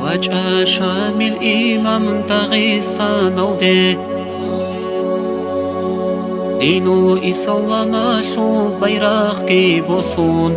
وجه شامل إمام داغستان أودي دينو إسلام شو بيراق كي بوسون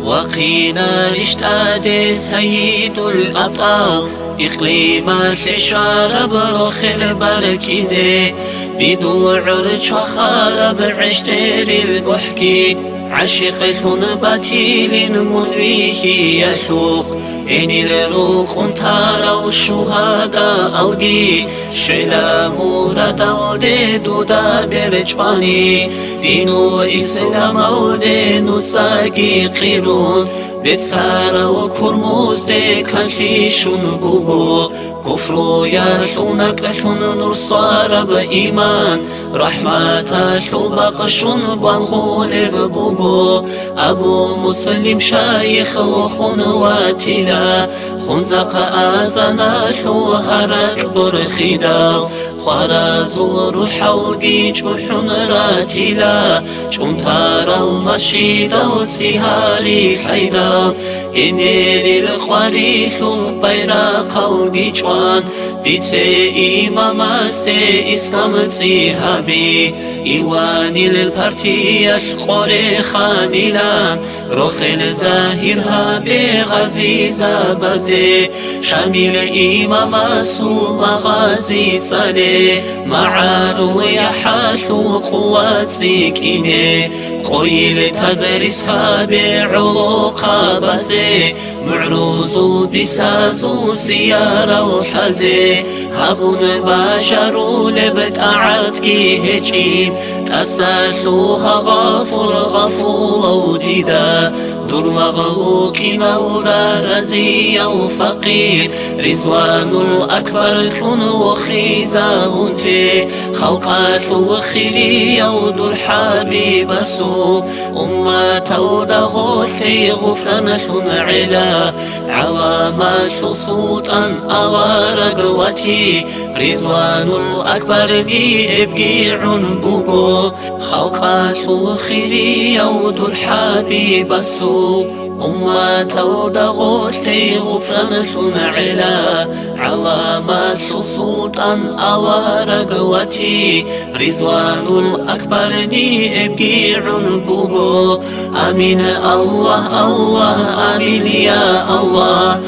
وقينا رشتاد سيد الأبطال إقليم الشارع برخل بركيزي بدوع شخار بعشتر القحكي عشق ثنبتيل منويه يشوخ إن الروح ترى الشهداء أودي شلا مورد أودي دودا برجواني دينو إسلام أودي نتساقي قيرون بسارة وكرموز دي كالشيشون بوغو كفرو ياشونك أشون نور صار بإيمان رحمة شوبقشون بالغون ببوغو أبو مسلم شايخ وخنواتنا خنزق آزنا شو هرق برخيدا خرازو روح وقيج وحن راتلا جمتار المسجد وتسيهاري حيدا إنير الخواري شوف بيراق وقيجوان بيتسي إمام استي إسلام تسيهابي إيواني للبارتي أشخوري خانيلان روخل زاهرها بغزيزة بزي شامل إمام سو مغازي صالي معارو يحاشو قواتيك إني قويل تدرسها بعلوقة بزي معروز بسازو سيارة وحزي هبون باشرو لبتاعتكي هجين تساشوها غفور غفول وديدا دور مغوك مولى رزي وفقير رزوان الأكبر كن وخيزا وانتي خلقات وخيري ودور حبيب السوق أمة ودغوتي غفران علا علامات صوتا أوارق وتي رزوان الأكبر ني ابقي عنبوغو خلقات وخيري ودور حبيب السوق أمة ودغوتي غفران علا علامات صوتا أوارق وتي رزوان الأكبر ني ابقي عنبوغو آمين الله الله آمين يا الله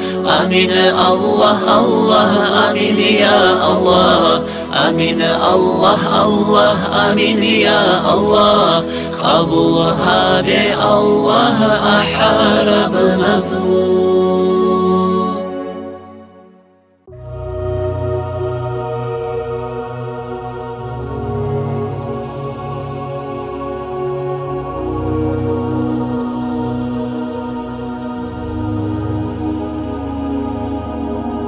آمين الله الله آمين يا الله آمين الله الله آمين يا الله قبولها بالله أحارب نزمو